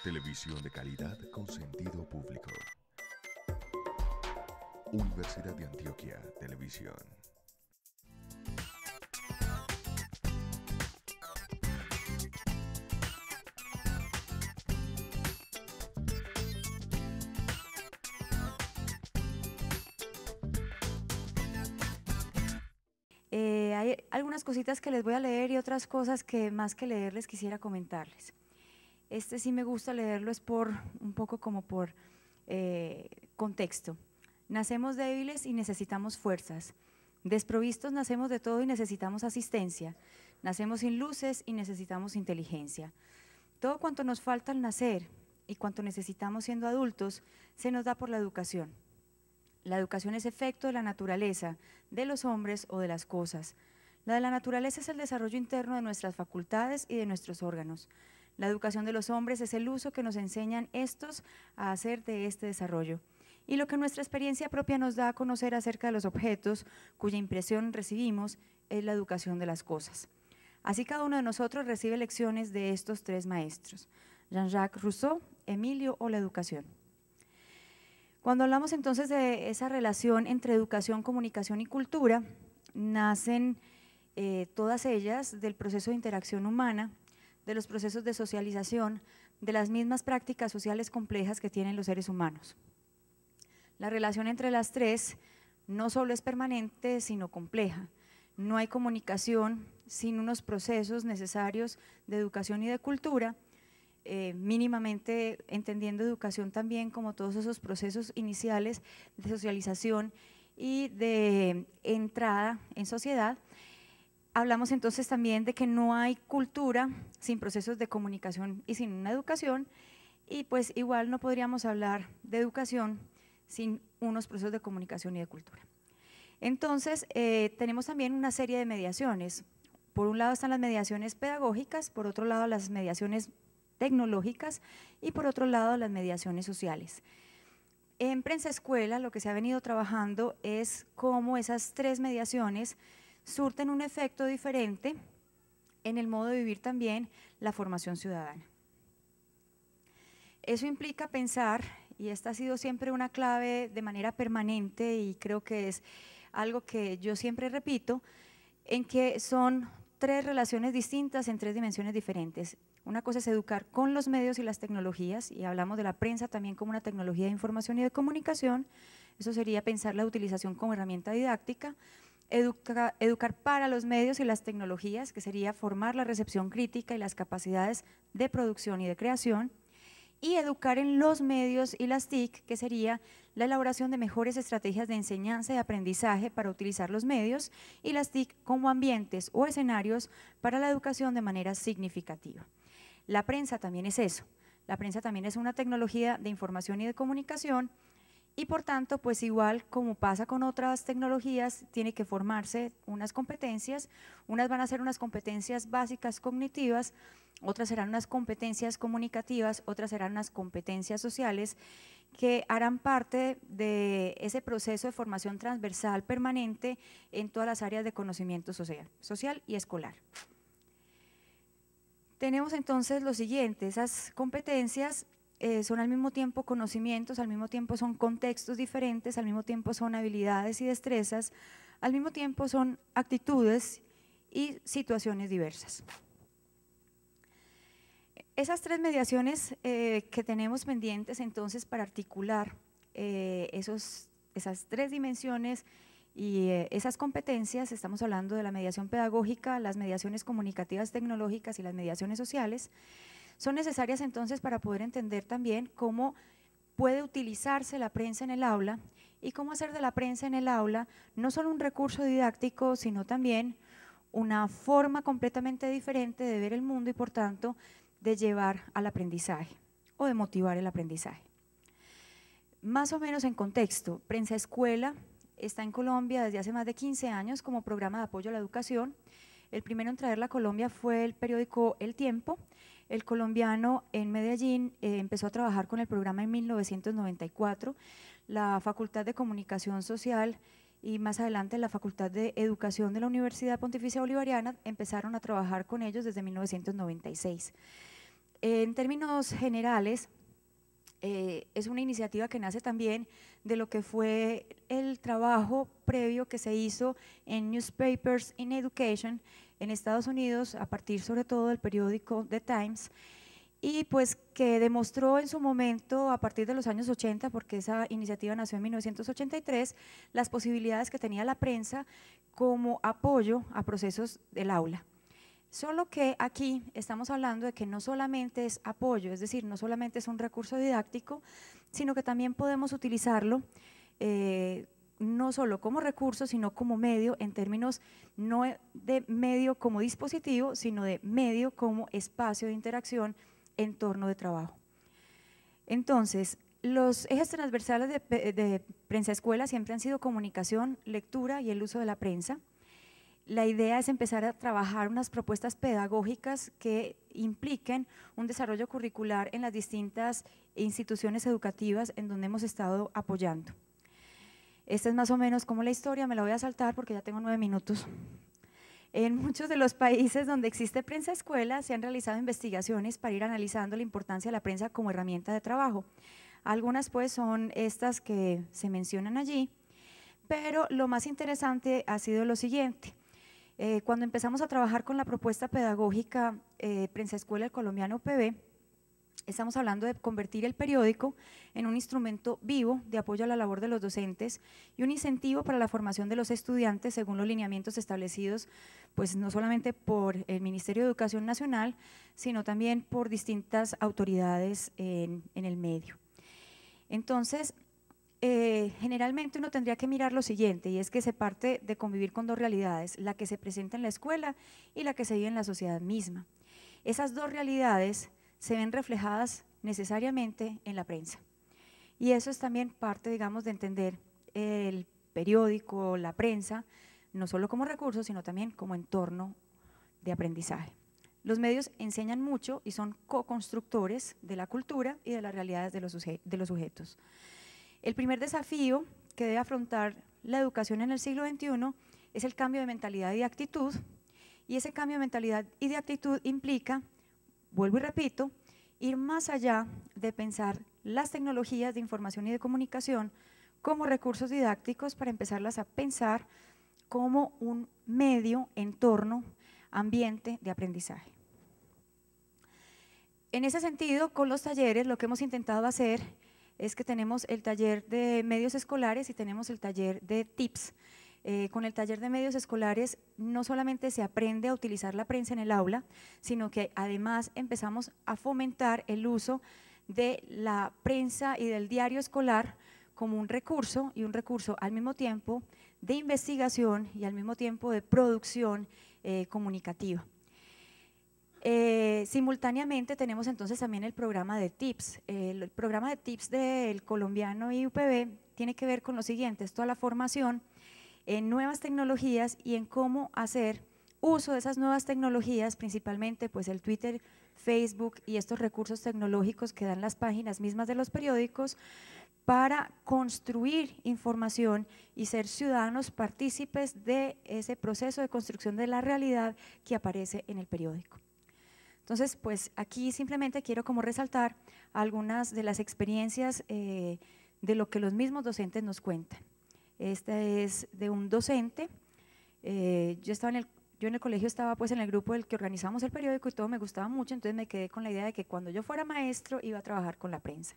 Televisión de calidad con sentido público. Universidad de Antioquia, Televisión. Hay algunas cositas que les voy a leer y otras cosas que más que leerles quisiera comentarles. Este sí me gusta leerlo, es por un poco como por contexto. Nacemos débiles y necesitamos fuerzas. Desprovistos nacemos de todo y necesitamos asistencia. Nacemos sin luces y necesitamos inteligencia. Todo cuanto nos falta al nacer y cuanto necesitamos siendo adultos se nos da por la educación. La educación es efecto de la naturaleza, de los hombres o de las cosas. La de la naturaleza es el desarrollo interno de nuestras facultades y de nuestros órganos. La educación de los hombres es el uso que nos enseñan estos a hacer de este desarrollo. Y lo que nuestra experiencia propia nos da a conocer acerca de los objetos cuya impresión recibimos es la educación de las cosas. Así cada uno de nosotros recibe lecciones de estos tres maestros, Jean-Jacques Rousseau, Emilio o la educación. Cuando hablamos entonces de esa relación entre educación, comunicación y cultura, nacen todas ellas del proceso de interacción humana, de los procesos de socialización, de las mismas prácticas sociales complejas que tienen los seres humanos. La relación entre las tres no solo es permanente, sino compleja. No hay comunicación sin unos procesos necesarios de educación y de cultura, mínimamente entendiendo educación también como todos esos procesos iniciales de socialización y de entrada en sociedad. Hablamos entonces también de que no hay cultura sin procesos de comunicación y sin una educación, y pues igual no podríamos hablar de educación sin unos procesos de comunicación y de cultura. Entonces, tenemos también una serie de mediaciones. Por un lado están las mediaciones pedagógicas, por otro lado las mediaciones tecnológicas y por otro lado las mediaciones sociales. En Prensa Escuela lo que se ha venido trabajando es cómo esas tres mediaciones surten un efecto diferente en el modo de vivir también la formación ciudadana. Eso implica pensar, y esta ha sido siempre una clave de manera permanente y creo que es algo que yo siempre repito, en que son tres relaciones distintas en tres dimensiones diferentes. Una cosa es educar con los medios y las tecnologías, y hablamos de la prensa también como una tecnología de información y de comunicación. Eso sería pensar la utilización como herramienta didáctica. Educar para los medios y las tecnologías, que sería formar la recepción crítica y las capacidades de producción y de creación. Y educar en los medios y las TIC, que sería la elaboración de mejores estrategias de enseñanza y aprendizaje para utilizar los medios y las TIC como ambientes o escenarios para la educación de manera significativa. La prensa también es eso, la prensa también es una tecnología de información y de comunicación y por tanto, pues igual como pasa con otras tecnologías, tiene que formarse unas competencias, unas van a ser unas competencias básicas cognitivas, otras serán unas competencias comunicativas, otras serán unas competencias sociales que harán parte de ese proceso de formación transversal permanente en todas las áreas de conocimiento social y escolar. Tenemos entonces lo siguiente, esas competencias son al mismo tiempo conocimientos, al mismo tiempo son contextos diferentes, al mismo tiempo son habilidades y destrezas, al mismo tiempo son actitudes y situaciones diversas. Esas tres mediaciones que tenemos pendientes entonces para articular esas tres dimensiones y esas competencias, estamos hablando de la mediación pedagógica, las mediaciones comunicativas tecnológicas y las mediaciones sociales, son necesarias entonces para poder entender también cómo puede utilizarse la prensa en el aula y cómo hacer de la prensa en el aula no solo un recurso didáctico, sino también una forma completamente diferente de ver el mundo y por tanto de llevar al aprendizaje o de motivar el aprendizaje. Más o menos en contexto, Prensa Escuela está en Colombia desde hace más de 15 años como programa de apoyo a la educación. El primero en traerla a Colombia fue el periódico El Tiempo. El colombiano en Medellín empezó a trabajar con el programa en 1994. La Facultad de Comunicación Social y más adelante la Facultad de Educación de la Universidad Pontificia Bolivariana empezaron a trabajar con ellos desde 1996. En términos generales, es una iniciativa que nace también de lo que fue el trabajo previo que se hizo en Newspapers in Education en Estados Unidos, a partir sobre todo del periódico The Times, y pues que demostró en su momento, a partir de los años 80, porque esa iniciativa nació en 1983, las posibilidades que tenía la prensa como apoyo a procesos del aula. Solo que aquí estamos hablando de que no solamente es apoyo, es decir, no solamente es un recurso didáctico, sino que también podemos utilizarlo no solo como recurso, sino como medio, en términos no de medio como dispositivo, sino de medio como espacio de interacción, entorno de trabajo. Entonces, los ejes transversales de Prensa Escuela siempre han sido comunicación, lectura y el uso de la prensa. La idea es empezar a trabajar unas propuestas pedagógicas que impliquen un desarrollo curricular en las distintas instituciones educativas en donde hemos estado apoyando. Esta es más o menos como la historia, me la voy a saltar porque ya tengo 9 minutos. En muchos de los países donde existe Prensa Escuela se han realizado investigaciones para ir analizando la importancia de la prensa como herramienta de trabajo. Algunas pues son estas que se mencionan allí, pero lo más interesante ha sido lo siguiente. Cuando empezamos a trabajar con la propuesta pedagógica Prensa Escuela del Colombiano UPB, estamos hablando de convertir el periódico en un instrumento vivo de apoyo a la labor de los docentes y un incentivo para la formación de los estudiantes según los lineamientos establecidos, pues no solamente por el Ministerio de Educación Nacional, sino también por distintas autoridades en el medio. Entonces, generalmente uno tendría que mirar lo siguiente, y es que se parte de convivir con dos realidades, la que se presenta en la escuela y la que se vive en la sociedad misma. Esas dos realidades se ven reflejadas necesariamente en la prensa, y eso es también parte, digamos, de entender el periódico, la prensa, no solo como recurso, sino también como entorno de aprendizaje. Los medios enseñan mucho y son co-constructores de la cultura y de las realidades de los sujetos. El primer desafío que debe afrontar la educación en el siglo XXI es el cambio de mentalidad y de actitud, y ese cambio de mentalidad y de actitud implica, vuelvo y repito, ir más allá de pensar las tecnologías de información y de comunicación como recursos didácticos para empezarlas a pensar como un medio, entorno, ambiente de aprendizaje. En ese sentido, con los talleres lo que hemos intentado hacer es que tenemos el taller de medios escolares y tenemos el taller de tips. Con el taller de medios escolares no solamente se aprende a utilizar la prensa en el aula, sino que además empezamos a fomentar el uso de la prensa y del diario escolar como un recurso, y un recurso al mismo tiempo de investigación y al mismo tiempo de producción comunicativa. Simultáneamente tenemos entonces también el programa de tips. El programa de tips del Colombiano y UPB tiene que ver con lo siguiente, es toda la formación en nuevas tecnologías y en cómo hacer uso de esas nuevas tecnologías, principalmente pues el Twitter, Facebook y estos recursos tecnológicos que dan las páginas mismas de los periódicos, para construir información y ser ciudadanos partícipes de ese proceso de construcción de la realidad que aparece en el periódico. Entonces, pues aquí simplemente quiero como resaltar algunas de las experiencias de lo que los mismos docentes nos cuentan. Esta es de un docente, yo en el colegio estaba pues en el grupo del que organizamos el periódico y todo me gustaba mucho, entonces me quedé con la idea de que cuando yo fuera maestro iba a trabajar con la prensa.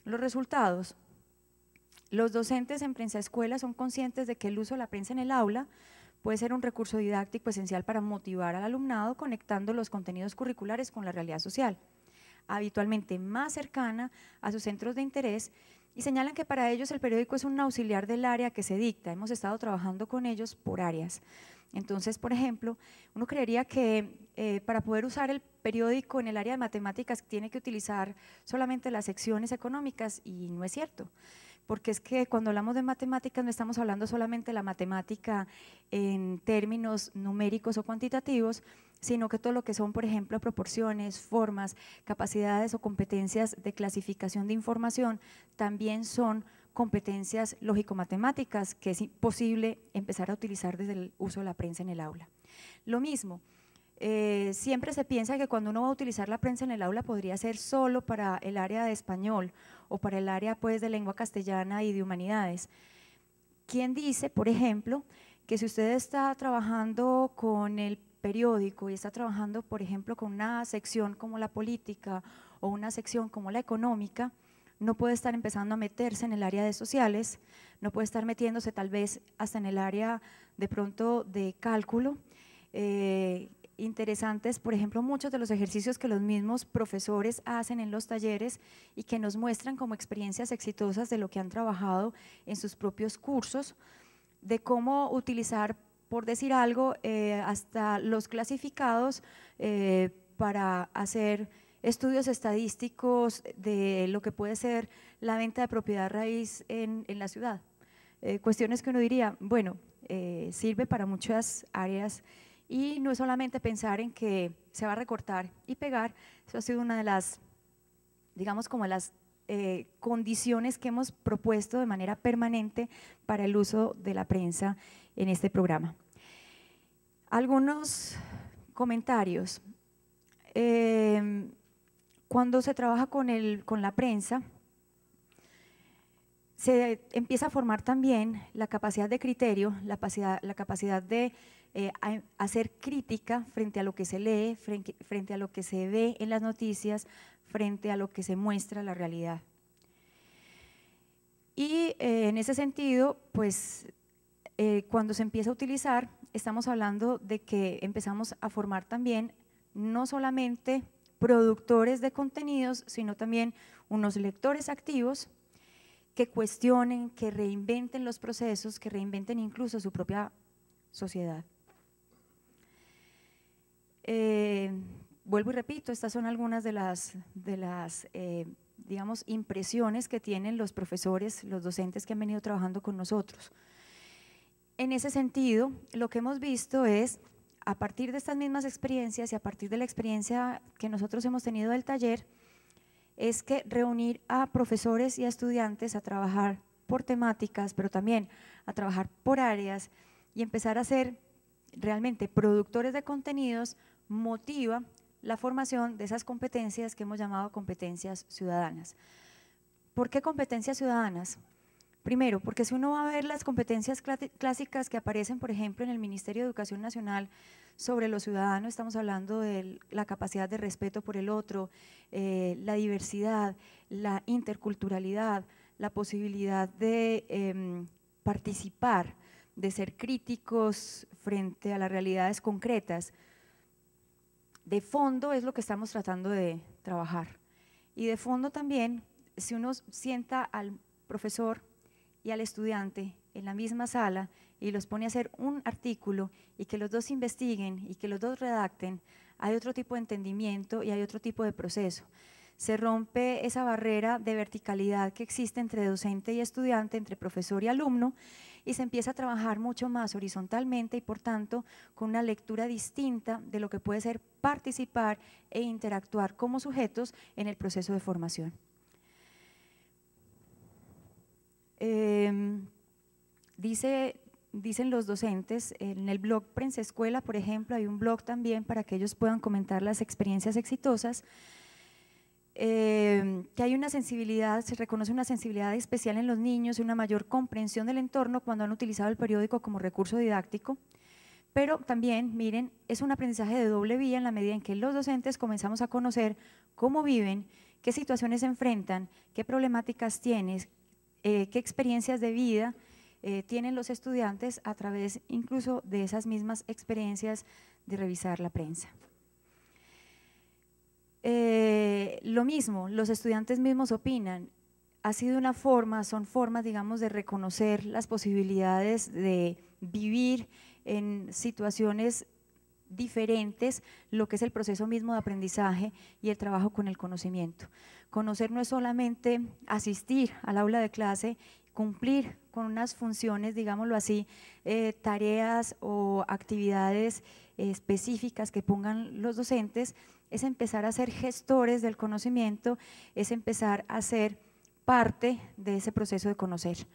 Los resultados: los docentes en Prensa Escuela son conscientes de que el uso de la prensa en el aula puede ser un recurso didáctico esencial para motivar al alumnado conectando los contenidos curriculares con la realidad social, habitualmente más cercana a sus centros de interés, y señalan que para ellos el periódico es un auxiliar del área que se dicta. Hemos estado trabajando con ellos por áreas. Entonces, por ejemplo, uno creería que para poder usar el periódico en el área de matemáticas tiene que utilizar solamente las secciones económicas, y no es cierto, porque es que cuando hablamos de matemáticas no estamos hablando solamente de la matemática en términos numéricos o cuantitativos, sino que todo lo que son, por ejemplo, proporciones, formas, capacidades o competencias de clasificación de información también son competencias lógico-matemáticas que es posible empezar a utilizar desde el uso de la prensa en el aula. Lo mismo, siempre se piensa que cuando uno va a utilizar la prensa en el aula podría ser solo para el área de español o para el área pues, de lengua castellana y de humanidades. ¿Quién dice, por ejemplo, que si usted está trabajando con el periódico y está trabajando, por ejemplo, con una sección como la política o una sección como la económica, no puede estar empezando a meterse en el área de sociales, no puede estar metiéndose tal vez hasta en el área de pronto de cálculo? Interesantes, por ejemplo, muchos de los ejercicios que los mismos profesores hacen en los talleres y que nos muestran como experiencias exitosas de lo que han trabajado en sus propios cursos, de cómo utilizar, por decir algo, hasta los clasificados para hacer estudios estadísticos de lo que puede ser la venta de propiedad raíz en la ciudad. Cuestiones que uno diría, bueno, sirve para muchas áreas y no es solamente pensar en que se va a recortar y pegar. Eso ha sido una de las, digamos, como las condiciones que hemos propuesto de manera permanente para el uso de la prensa en este programa. Algunos comentarios. Cuando se trabaja con la prensa, se empieza a formar también la capacidad de criterio, la capacidad de hacer crítica frente a lo que se lee, frente a lo que se ve en las noticias, frente a lo que se muestra la realidad. Y en ese sentido, pues cuando se empieza a utilizar, estamos hablando de que empezamos a formar también no solamente productores de contenidos, sino también unos lectores activos que cuestionen, que reinventen los procesos, que reinventen incluso su propia sociedad. Vuelvo y repito, estas son algunas de las digamos, impresiones que tienen los profesores, los docentes que han venido trabajando con nosotros. En ese sentido, lo que hemos visto es, a partir de estas mismas experiencias y a partir de la experiencia que nosotros hemos tenido del taller, es que reunir a profesores y a estudiantes a trabajar por temáticas, pero también a trabajar por áreas y empezar a ser realmente productores de contenidos motiva la formación de esas competencias que hemos llamado competencias ciudadanas. ¿Por qué competencias ciudadanas? Primero, porque si uno va a ver las competencias clásicas que aparecen, por ejemplo, en el Ministerio de Educación Nacional sobre los ciudadanos, estamos hablando de la capacidad de respeto por el otro, la diversidad, la interculturalidad, la posibilidad de participar, de ser críticos frente a las realidades concretas. De fondo es lo que estamos tratando de trabajar. Y de fondo también, si uno sienta al profesor y al estudiante en la misma sala y los pone a hacer un artículo y que los dos investiguen y que los dos redacten, hay otro tipo de entendimiento y hay otro tipo de proceso. Se rompe esa barrera de verticalidad que existe entre docente y estudiante, entre profesor y alumno, y se empieza a trabajar mucho más horizontalmente y por tanto con una lectura distinta de lo que puede ser participar e interactuar como sujetos en el proceso de formación. Dicen los docentes, en el blog Prensa Escuela, por ejemplo, hay un blog también para que ellos puedan comentar las experiencias exitosas, que hay una sensibilidad, se reconoce una sensibilidad especial en los niños y una mayor comprensión del entorno cuando han utilizado el periódico como recurso didáctico, pero también, miren, es un aprendizaje de doble vía en la medida en que los docentes comenzamos a conocer cómo viven, qué situaciones se enfrentan, qué problemáticas tienen, qué experiencias de vida tienen los estudiantes a través incluso de esas mismas experiencias de revisar la prensa. Lo mismo, los estudiantes mismos opinan, ha sido una forma, son formas, digamos, de reconocer las posibilidades de vivir en situaciones diferentes, lo que es el proceso mismo de aprendizaje y el trabajo con el conocimiento. Conocer no es solamente asistir al aula de clase, cumplir con unas funciones, digámoslo así, tareas o actividades específicas que pongan los docentes, es empezar a ser gestores del conocimiento, es empezar a ser parte de ese proceso de conocer.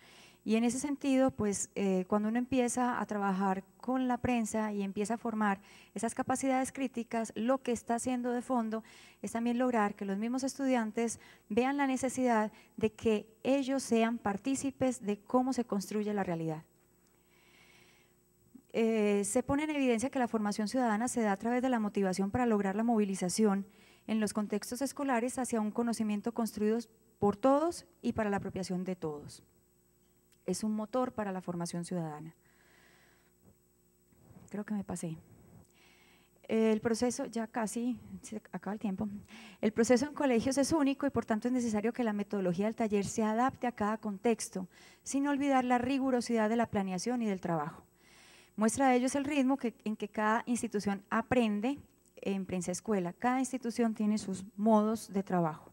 Y en ese sentido, pues cuando uno empieza a trabajar con la prensa y empieza a formar esas capacidades críticas, lo que está haciendo de fondo es también lograr que los mismos estudiantes vean la necesidad de que ellos sean partícipes de cómo se construye la realidad. Se pone en evidencia que la formación ciudadana se da a través de la motivación para lograr la movilización en los contextos escolares hacia un conocimiento construido por todos y para la apropiación de todos. Es un motor para la formación ciudadana. Creo que me pasé. El proceso, ya casi se acaba el tiempo, el proceso en colegios es único y por tanto es necesario que la metodología del taller se adapte a cada contexto, sin olvidar la rigurosidad de la planeación y del trabajo. Muestra de ello es el ritmo en que cada institución aprende en Prensa Escuela. Cada institución tiene sus modos de trabajo.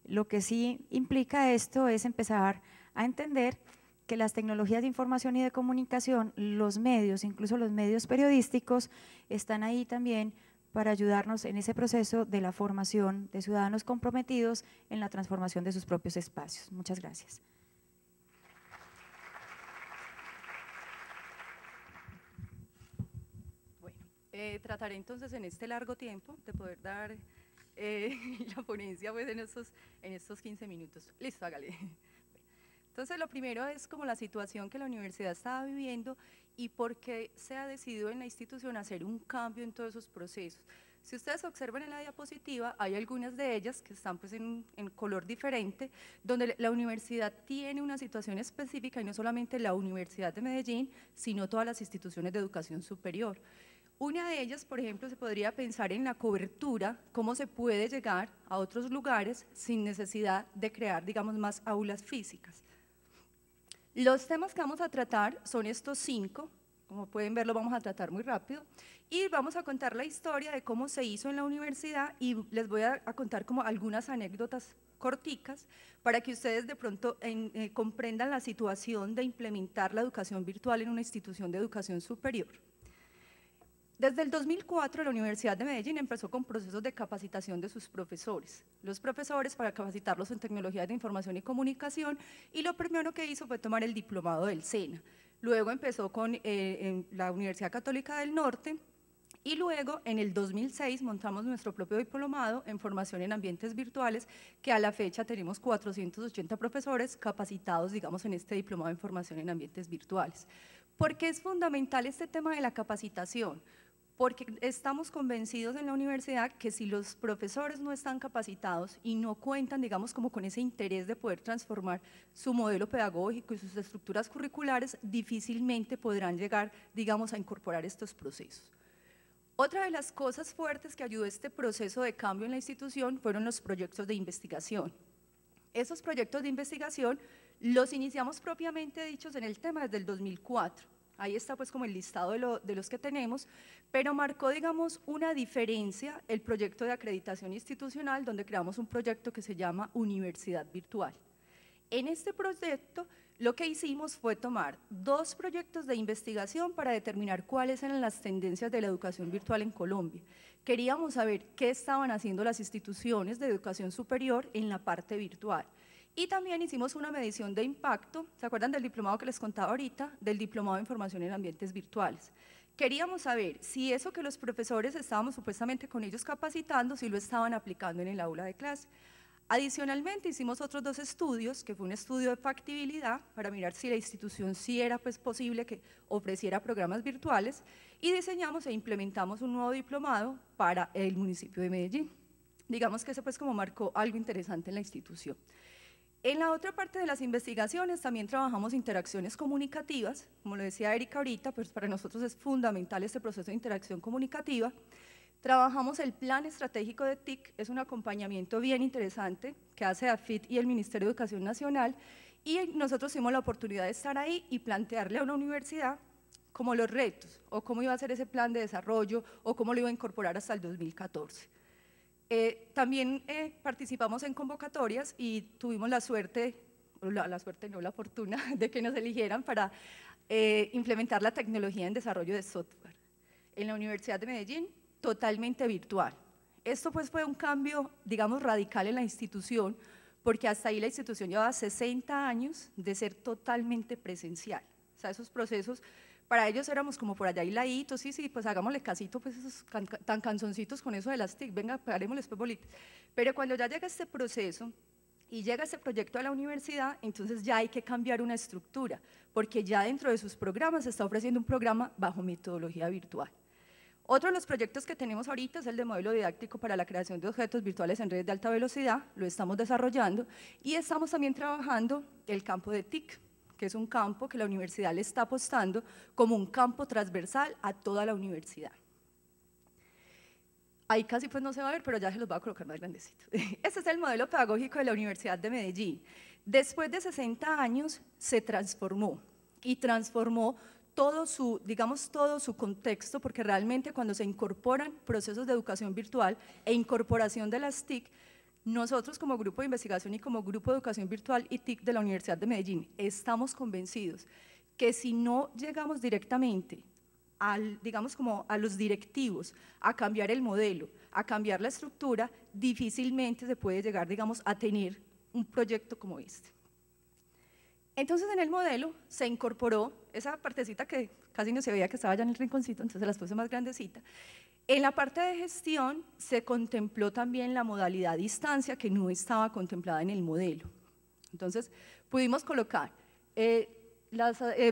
Lo que sí implica esto es empezar a entender que las tecnologías de información y de comunicación, los medios, incluso los medios periodísticos, están ahí también para ayudarnos en ese proceso de la formación de ciudadanos comprometidos en la transformación de sus propios espacios. Muchas gracias. Bueno, trataré entonces en este largo tiempo de poder dar la ponencia pues, en estos 15 minutos. Listo, hágale. Entonces, lo primero es como la situación que la universidad estaba viviendo y por qué se ha decidido en la institución hacer un cambio en todos esos procesos. Si ustedes observan en la diapositiva, hay algunas de ellas que están pues en color diferente, donde la universidad tiene una situación específica y no solamente la Universidad de Medellín, sino todas las instituciones de educación superior. Una de ellas, por ejemplo, se podría pensar en la cobertura, cómo se puede llegar a otros lugares sin necesidad de crear, digamos, más aulas físicas. Los temas que vamos a tratar son estos 5, como pueden ver, lo vamos a tratar muy rápido, y vamos a contar la historia de cómo se hizo en la universidad y les voy a contar como algunas anécdotas corticas para que ustedes de pronto comprendan la situación de implementar la educación virtual en una institución de educación superior. Desde el 2004, la Universidad de Medellín empezó con procesos de capacitación de sus profesores. Los profesores para capacitarlos en tecnologías de información y comunicación, y lo primero que hizo fue tomar el diplomado del SENA. Luego empezó con la Universidad Católica del Norte, y luego en el 2006 montamos nuestro propio diplomado en formación en ambientes virtuales, que a la fecha tenemos 480 profesores capacitados, digamos, en este diplomado en formación en ambientes virtuales. ¿Por qué es fundamental este tema de la capacitación? Porque estamos convencidos en la universidad que si los profesores no están capacitados y no cuentan, digamos, como con ese interés de poder transformar su modelo pedagógico y sus estructuras curriculares, difícilmente podrán llegar, digamos, a incorporar estos procesos. Otra de las cosas fuertes que ayudó a este proceso de cambio en la institución fueron los proyectos de investigación. Esos proyectos de investigación los iniciamos propiamente dichos en el tema desde el 2004. Ahí está pues como el listado de los que tenemos, pero marcó, digamos, una diferencia el proyecto de acreditación institucional, donde creamos un proyecto que se llama Universidad Virtual. En este proyecto lo que hicimos fue tomar 2 proyectos de investigación para determinar cuáles eran las tendencias de la educación virtual en Colombia. Queríamos saber qué estaban haciendo las instituciones de educación superior en la parte virtual. Y también hicimos una medición de impacto, ¿se acuerdan del diplomado que les contaba ahorita? Del diplomado en formación en ambientes virtuales. Queríamos saber si eso que los profesores estábamos supuestamente con ellos capacitando, si lo estaban aplicando en el aula de clase. Adicionalmente hicimos otros 2 estudios, que fue un estudio de factibilidad para mirar si la institución sí era pues, posible que ofreciera programas virtuales, y diseñamos e implementamos un nuevo diplomado para el municipio de Medellín. Digamos que eso pues como marcó algo interesante en la institución. En la otra parte de las investigaciones también trabajamos interacciones comunicativas, como lo decía Erika ahorita, pues para nosotros es fundamental este proceso de interacción comunicativa. Trabajamos el plan estratégico de TIC, es un acompañamiento bien interesante que hace AFIT y el Ministerio de Educación Nacional, y nosotros tuvimos la oportunidad de estar ahí y plantearle a una universidad como los retos, o cómo iba a ser ese plan de desarrollo, o cómo lo iba a incorporar hasta el 2014. También participamos en convocatorias y tuvimos la suerte, la fortuna de que nos eligieran para implementar la tecnología en desarrollo de software. En la Universidad de Medellín, totalmente virtual. Esto pues fue un cambio, digamos, radical en la institución, porque hasta ahí la institución llevaba 60 años de ser totalmente presencial. O sea, esos procesos, para ellos éramos como por allá hiladitos, sí, pues hagámosle casito, pues esos tan canzoncitos con eso de las TIC, venga, parémosle después bolitas. Pero cuando ya llega este proceso y llega este proyecto a la universidad, entonces ya hay que cambiar una estructura, porque ya dentro de sus programas se está ofreciendo un programa bajo metodología virtual. Otro de los proyectos que tenemos ahorita es el de modelo didáctico para la creación de objetos virtuales en redes de alta velocidad, lo estamos desarrollando y estamos también trabajando el campo de TIC, que es un campo que la universidad le está apostando como un campo transversal a toda la universidad. Ahí casi pues no se va a ver, pero ya se los voy a colocar más grandecito. Este es el modelo pedagógico de la Universidad de Medellín. Después de 60 años se transformó y transformó todo su, digamos, todo su contexto, porque realmente cuando se incorporan procesos de educación virtual e incorporación de las TIC, nosotros como grupo de investigación y como grupo de educación virtual y TIC de la Universidad de Medellín estamos convencidos que si no llegamos directamente digamos como a los directivos, a cambiar el modelo, a cambiar la estructura, difícilmente se puede llegar, digamos, a tener un proyecto como este. Entonces en el modelo se incorporó esa partecita que casi no se veía que estaba ya en el rinconcito, entonces las puse más grandecita. En la parte de gestión se contempló también la modalidad a distancia que no estaba contemplada en el modelo. Entonces pudimos colocar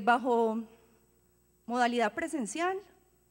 bajo modalidad presencial,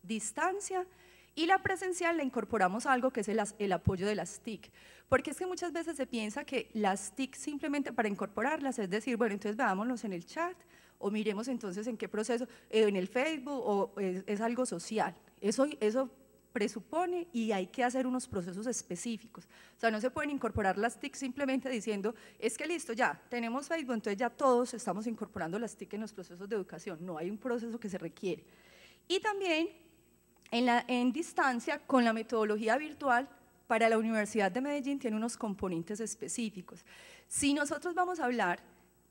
distancia, y la presencial le incorporamos algo que es el apoyo de las TIC, porque es que muchas veces se piensa que las TIC simplemente para incorporarlas es decir, bueno, entonces veámonos en el chat, o miremos entonces en qué proceso, en el Facebook, o es algo social. Eso presupone y hay que hacer unos procesos específicos. O sea, no se pueden incorporar las TIC simplemente diciendo, es que listo, ya tenemos Facebook, entonces ya todos estamos incorporando las TIC en los procesos de educación. No hay un proceso que se requiere. Y también en distancia, con la metodología virtual, para la Universidad de Medellín tiene unos componentes específicos. Si nosotros vamos a hablar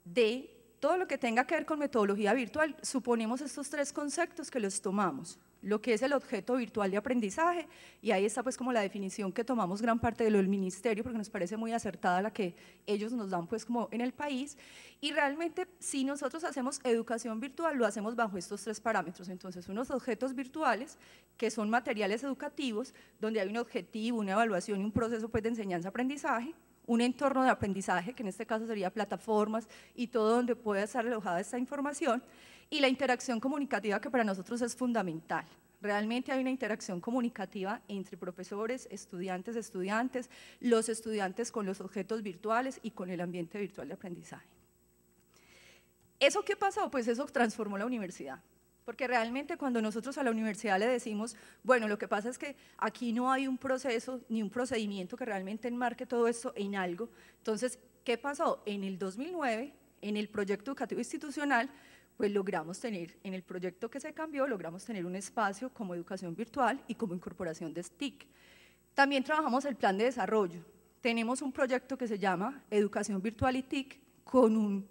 de todo lo que tenga que ver con metodología virtual, suponemos estos tres conceptos que los tomamos, lo que es el objeto virtual de aprendizaje, y ahí está pues como la definición que tomamos gran parte de lo del ministerio, porque nos parece muy acertada la que ellos nos dan pues como en el país, y realmente si nosotros hacemos educación virtual, lo hacemos bajo estos tres parámetros. Entonces unos objetos virtuales, que son materiales educativos, donde hay un objetivo, una evaluación y un proceso pues de enseñanza-aprendizaje, un entorno de aprendizaje, que en este caso sería plataformas y todo donde pueda estar alojada esta información, y la interacción comunicativa, que para nosotros es fundamental. Realmente hay una interacción comunicativa entre profesores, estudiantes, los estudiantes con los objetos virtuales y con el ambiente virtual de aprendizaje. ¿Eso qué pasó? Pues eso transformó la universidad. Porque realmente cuando nosotros a la universidad le decimos, bueno, lo que pasa es que aquí no hay un proceso ni un procedimiento que realmente enmarque todo esto en algo, entonces, ¿qué pasó? En el 2009, en el proyecto educativo institucional, pues logramos tener, en el proyecto que se cambió, logramos tener un espacio como educación virtual y como incorporación de TIC. También trabajamos el plan de desarrollo. Tenemos un proyecto que se llama Educación Virtual y TIC con un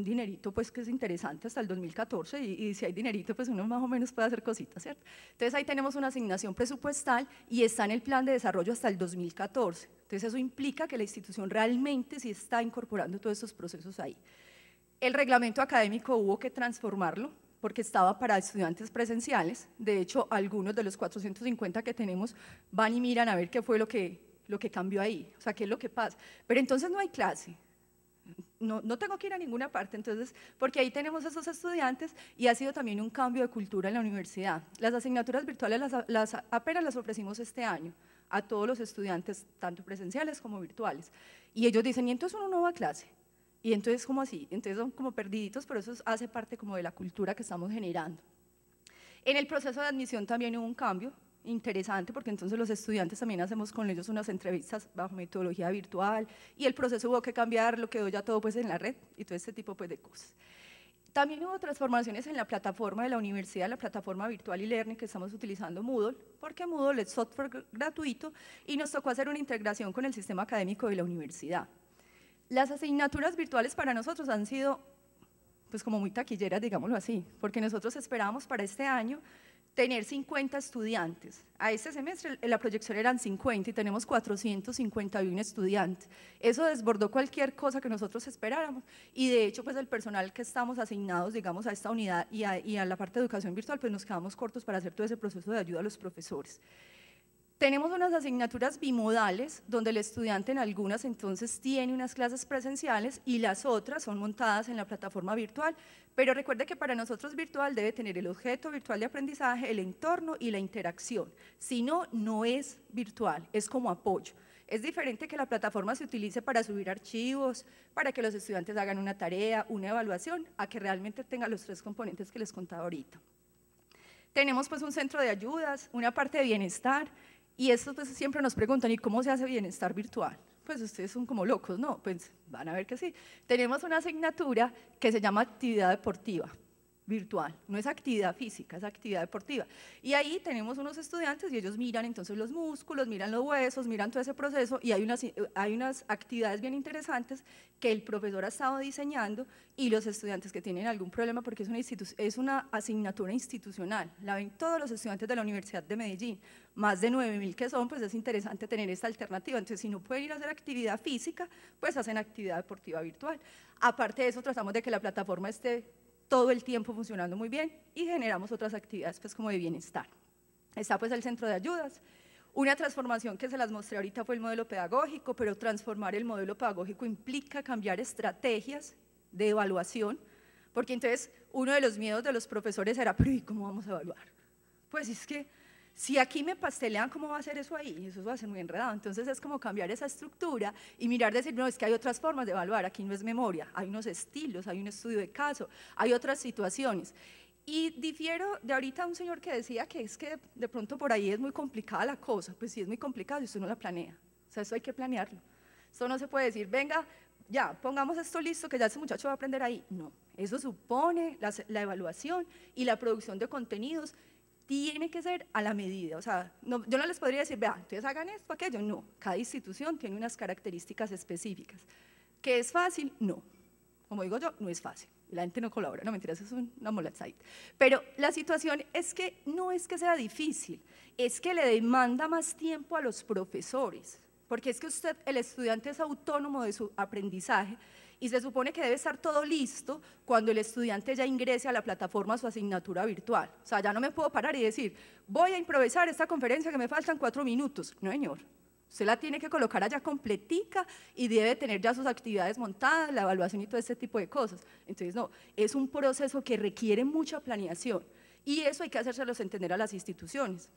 dinerito pues que es interesante hasta el 2014 y si hay dinerito pues uno más o menos puede hacer cositas, ¿cierto? Entonces ahí tenemos una asignación presupuestal y está en el plan de desarrollo hasta el 2014, entonces eso implica que la institución realmente sí está incorporando todos estos procesos ahí. El reglamento académico hubo que transformarlo porque estaba para estudiantes presenciales, de hecho algunos de los 450 que tenemos van y miran a ver qué fue lo que cambió ahí, o sea, qué es lo que pasa, pero entonces no hay clase. No tengo que ir a ninguna parte, entonces, porque ahí tenemos a esos estudiantes y ha sido también un cambio de cultura en la universidad. Las asignaturas virtuales apenas las ofrecimos este año a todos los estudiantes, tanto presenciales como virtuales. Y ellos dicen, y entonces uno no va a clase. Y entonces, ¿cómo así? Entonces son como perdiditos, pero eso hace parte como de la cultura que estamos generando. En el proceso de admisión también hubo un cambio interesante, porque entonces los estudiantes también hacemos con ellos unas entrevistas bajo metodología virtual y el proceso hubo que cambiarlo, quedó ya todo pues en la red y todo este tipo pues de cosas. También hubo transformaciones en la plataforma de la universidad, la plataforma virtual y learning que estamos utilizando Moodle, porque Moodle es software gratuito y nos tocó hacer una integración con el sistema académico de la universidad. Las asignaturas virtuales para nosotros han sido pues como muy taquilleras, digámoslo así, porque nosotros esperábamos para este año tener 50 estudiantes. A este semestre la proyección eran 50 y tenemos 451 estudiantes. Eso desbordó cualquier cosa que nosotros esperáramos y de hecho pues el personal que estamos asignados digamos a esta unidad y a la parte de educación virtual pues nos quedamos cortos para hacer todo ese proceso de ayuda a los profesores. Tenemos unas asignaturas bimodales, donde el estudiante en algunas entonces tiene unas clases presenciales y las otras son montadas en la plataforma virtual, pero recuerde que para nosotros virtual debe tener el objeto virtual de aprendizaje, el entorno y la interacción, si no, no es virtual, es como apoyo. Es diferente que la plataforma se utilice para subir archivos, para que los estudiantes hagan una tarea, una evaluación, a que realmente tenga los 3 componentes que les contaba ahorita. Tenemos pues un centro de ayudas, una parte de bienestar, y esto pues siempre nos preguntan, ¿y cómo se hace bienestar virtual? Pues ustedes son como locos, ¿no? Pues van a ver que sí. Tenemos una asignatura que se llama actividad deportiva virtual, no es actividad física, es actividad deportiva. Y ahí tenemos unos estudiantes y ellos miran entonces los músculos, miran los huesos, miran todo ese proceso y hay unas actividades bien interesantes que el profesor ha estado diseñando y los estudiantes que tienen algún problema, porque es una asignatura institucional, la ven todos los estudiantes de la Universidad de Medellín, más de 9.000 que son, pues es interesante tener esta alternativa. Entonces, si no pueden ir a hacer actividad física, pues hacen actividad deportiva virtual. Aparte de eso, tratamos de que la plataforma esté todo el tiempo funcionando muy bien y generamos otras actividades pues como de bienestar. Está pues el centro de ayudas, una transformación que se las mostré ahorita fue el modelo pedagógico, pero transformar el modelo pedagógico implica cambiar estrategias de evaluación, porque entonces uno de los miedos de los profesores era, pero ¿y cómo vamos a evaluar? Pues es que si aquí me pastelean, ¿cómo va a ser eso ahí? Eso va a ser muy enredado. Entonces es como cambiar esa estructura y mirar, decir, no, es que hay otras formas de evaluar, aquí no es memoria, hay unos estilos, hay un estudio de caso, hay otras situaciones. Y difiero de ahorita a un señor que decía que es que de pronto por ahí es muy complicada la cosa, pues sí es muy complicado y usted no la planea, o sea, eso hay que planearlo. Eso no se puede decir, venga, ya, pongamos esto listo que ya ese muchacho va a aprender ahí. No, eso supone la evaluación y la producción de contenidos tiene que ser a la medida, o sea, no, yo no les podría decir, vea, entonces hagan esto, aquello, no, cada institución tiene unas características específicas. ¿Que es fácil? No, como digo yo, no es fácil, la gente no colabora, no mentiras, es una molazadita, pero la situación es que no es que sea difícil, es que le demanda más tiempo a los profesores, porque es que usted, el estudiante es autónomo de su aprendizaje, y se supone que debe estar todo listo cuando el estudiante ya ingrese a la plataforma su asignatura virtual. O sea, ya no me puedo parar y decir, voy a improvisar esta conferencia que me faltan 4 minutos. No, señor, usted la tiene que colocar allá completica y debe tener ya sus actividades montadas, la evaluación y todo este tipo de cosas. Entonces, no, es un proceso que requiere mucha planeación y eso hay que hacérselos entender a las instituciones.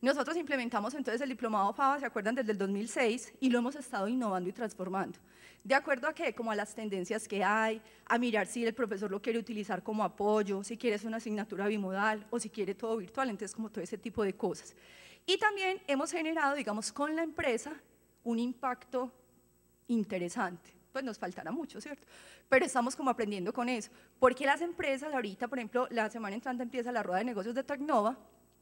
Nosotros implementamos entonces el diplomado FABA, ¿se acuerdan? Desde el 2006 y lo hemos estado innovando y transformando. ¿De acuerdo a qué? Como a las tendencias que hay, a mirar si el profesor lo quiere utilizar como apoyo, si quiere una asignatura bimodal o si quiere todo virtual, entonces como todo ese tipo de cosas. Y también hemos generado, digamos, con la empresa un impacto interesante. Pues nos faltará mucho, ¿cierto? Pero estamos como aprendiendo con eso. Porque las empresas ahorita, por ejemplo, la semana entrante empieza la rueda de negocios de Tecnova,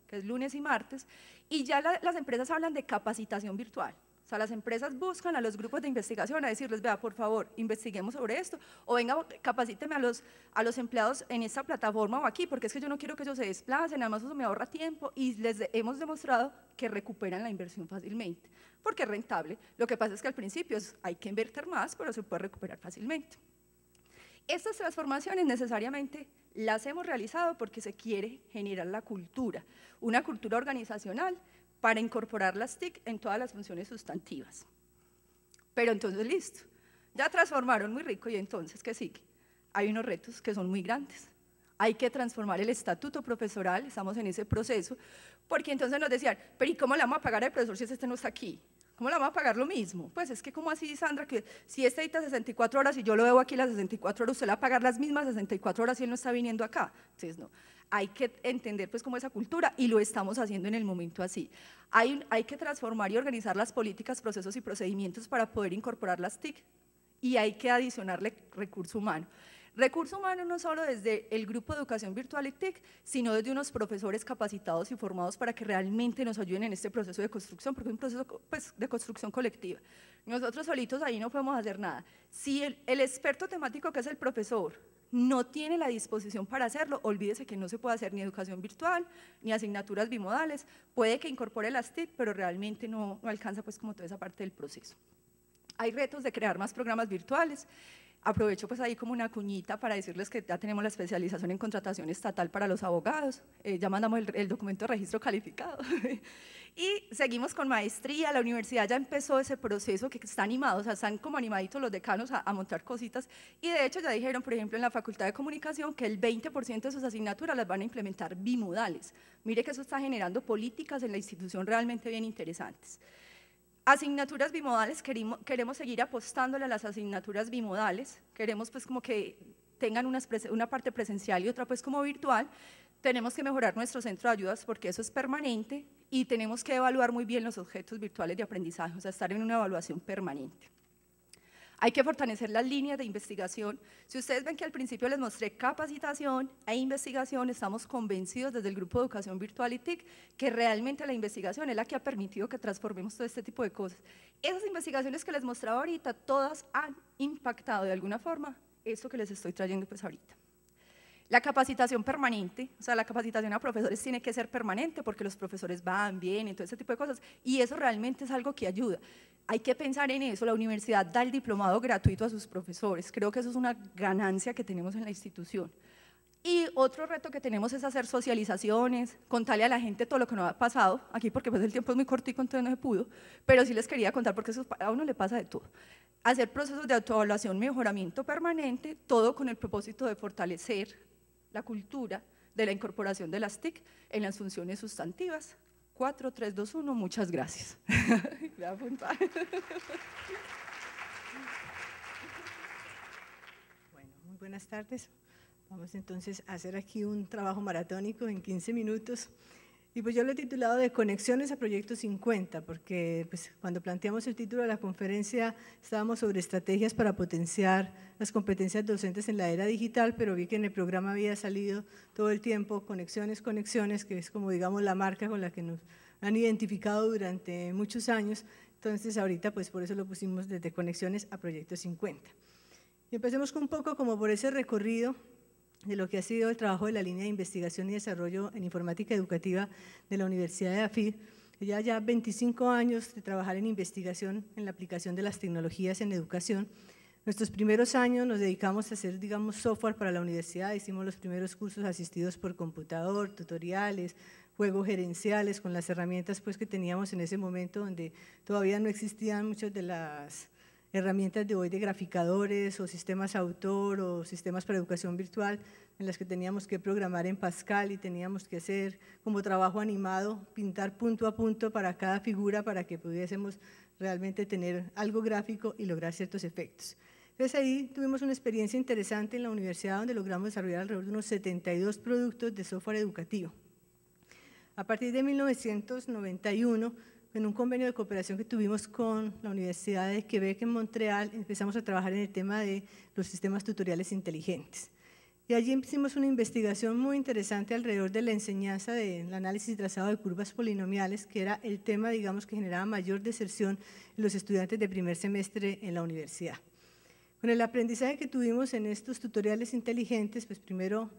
que es lunes y martes, y ya las empresas hablan de capacitación virtual. O sea, las empresas buscan a los grupos de investigación a decirles, vea, por favor, investiguemos sobre esto, o venga, capacíteme a los empleados en esta plataforma o aquí, porque es que yo no quiero que ellos se desplacen, además eso me ahorra tiempo, y les hemos demostrado que recuperan la inversión fácilmente, porque es rentable. Lo que pasa es que al principio hay que invertir más, pero se puede recuperar fácilmente. Estas transformaciones necesariamente las hemos realizado porque se quiere generar la cultura, una cultura organizacional para incorporar las TIC en todas las funciones sustantivas. Pero entonces listo, ya transformaron muy rico y entonces ¿qué sigue? Hay unos retos que son muy grandes. Hay que transformar el estatuto profesoral, estamos en ese proceso, porque entonces nos decían, pero ¿y cómo le vamos a pagar al profesor si este no está aquí? ¿Cómo le vamos a pagar lo mismo? Pues es que ¿cómo así, Sandra? Que si este edita 64 horas y yo lo veo aquí las 64 horas, usted le va a pagar las mismas 64 horas si él no está viniendo acá. Entonces no, hay que entender pues como esa cultura y lo estamos haciendo en el momento así. Hay que transformar y organizar las políticas, procesos y procedimientos para poder incorporar las TIC y hay que adicionarle recurso humano. Recurso humano no solo desde el grupo de educación virtual y TIC, sino desde unos profesores capacitados y formados para que realmente nos ayuden en este proceso de construcción, porque es un proceso pues, de construcción colectiva. Nosotros solitos ahí no podemos hacer nada. Si el experto temático, que es el profesor, no tiene la disposición para hacerlo, olvídese que no se puede hacer ni educación virtual, ni asignaturas bimodales, puede que incorpore las TIC, pero realmente no alcanza pues como toda esa parte del proceso. Hay retos de crear más programas virtuales. Aprovecho pues ahí como una cuñita para decirles que ya tenemos la especialización en contratación estatal para los abogados, ya mandamos el documento de registro calificado y seguimos con maestría. La universidad ya empezó ese proceso que está animado, o sea, están como animaditos los decanos a montar cositas y de hecho ya dijeron, por ejemplo, en la Facultad de Comunicación que el 20% de sus asignaturas las van a implementar bimodales. Mire que eso está generando políticas en la institución realmente bien interesantes. Asignaturas bimodales, queremos seguir apostándole a las asignaturas bimodales, queremos pues como que tengan una parte presencial y otra pues como virtual. Tenemos que mejorar nuestro centro de ayudas porque eso es permanente y tenemos que evaluar muy bien los objetos virtuales de aprendizaje, o sea, estar en una evaluación permanente. Hay que fortalecer las líneas de investigación. Si ustedes ven que al principio les mostré capacitación e investigación, estamos convencidos desde el Grupo de Educación Virtual y TIC que realmente la investigación es la que ha permitido que transformemos todo este tipo de cosas. Esas investigaciones que les mostraba ahorita, todas han impactado de alguna forma eso que les estoy trayendo pues ahorita. La capacitación permanente, o sea, la capacitación a profesores tiene que ser permanente porque los profesores van, vienen, todo ese tipo de cosas, y eso realmente es algo que ayuda. Hay que pensar en eso, la universidad da el diplomado gratuito a sus profesores, creo que eso es una ganancia que tenemos en la institución. Y otro reto que tenemos es hacer socializaciones, contarle a la gente todo lo que nos ha pasado, aquí porque pues el tiempo es muy cortico, entonces no se pudo, pero sí les quería contar porque eso a uno le pasa de todo. Hacer procesos de autoevaluación, mejoramiento permanente, todo con el propósito de fortalecer la cultura de la incorporación de las TIC en las funciones sustantivas. 4, 3, 2, 1, muchas gracias. Voy a apuntar. Bueno, muy buenas tardes. Vamos entonces a hacer aquí un trabajo maratónico en 15 minutos. Y pues yo lo he titulado de Conexiones a Proyecto 50, porque pues cuando planteamos el título de la conferencia estábamos sobre estrategias para potenciar las competencias docentes en la era digital, pero vi que en el programa había salido todo el tiempo Conexiones, Conexiones, que es como digamos la marca con la que nos han identificado durante muchos años. Entonces ahorita pues por eso lo pusimos desde Conexiones a Proyecto 50. Y empecemos un poco como por ese recorrido de lo que ha sido el trabajo de la línea de investigación y desarrollo en informática educativa de la Universidad de AFID. Ya 25 años de trabajar en investigación en la aplicación de las tecnologías en educación. Nuestros primeros años nos dedicamos a hacer, digamos, software para la universidad, hicimos los primeros cursos asistidos por computador, tutoriales, juegos gerenciales con las herramientas pues, que teníamos en ese momento donde todavía no existían muchas de las herramientas de hoy de graficadores o sistemas autor o sistemas para educación virtual en las que teníamos que programar en Pascal y teníamos que hacer como trabajo animado, pintar punto a punto para cada figura para que pudiésemos realmente tener algo gráfico y lograr ciertos efectos. Entonces ahí tuvimos una experiencia interesante en la universidad donde logramos desarrollar alrededor de unos 72 productos de software educativo. A partir de 1991, en un convenio de cooperación que tuvimos con la Universidad de Quebec en Montreal, empezamos a trabajar en el tema de los sistemas tutoriales inteligentes. Y allí hicimos una investigación muy interesante alrededor de la enseñanza del análisis y trazado de curvas polinomiales, que era el tema, digamos, que generaba mayor deserción en los estudiantes de primer semestre en la universidad. Con el aprendizaje que tuvimos en estos tutoriales inteligentes, pues primero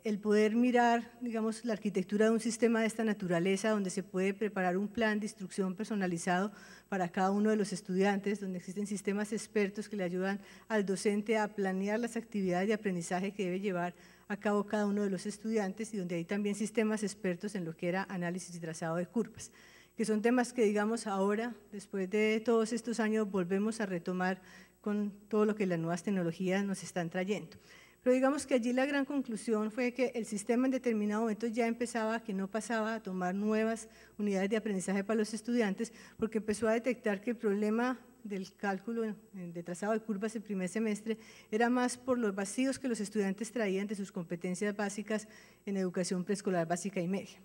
el poder mirar, digamos, la arquitectura de un sistema de esta naturaleza, donde se puede preparar un plan de instrucción personalizado para cada uno de los estudiantes, donde existen sistemas expertos que le ayudan al docente a planear las actividades de aprendizaje que debe llevar a cabo cada uno de los estudiantes y donde hay también sistemas expertos en lo que era análisis y trazado de curvas, que son temas que, digamos, ahora, después de todos estos años, volvemos a retomar con todo lo que las nuevas tecnologías nos están trayendo. Pero digamos que allí la gran conclusión fue que el sistema en determinado momento ya empezaba, que no pasaba a tomar nuevas unidades de aprendizaje para los estudiantes, porque empezó a detectar que el problema del cálculo de trazado de curvas el primer semestre era más por los vacíos que los estudiantes traían de sus competencias básicas en educación preescolar básica y media.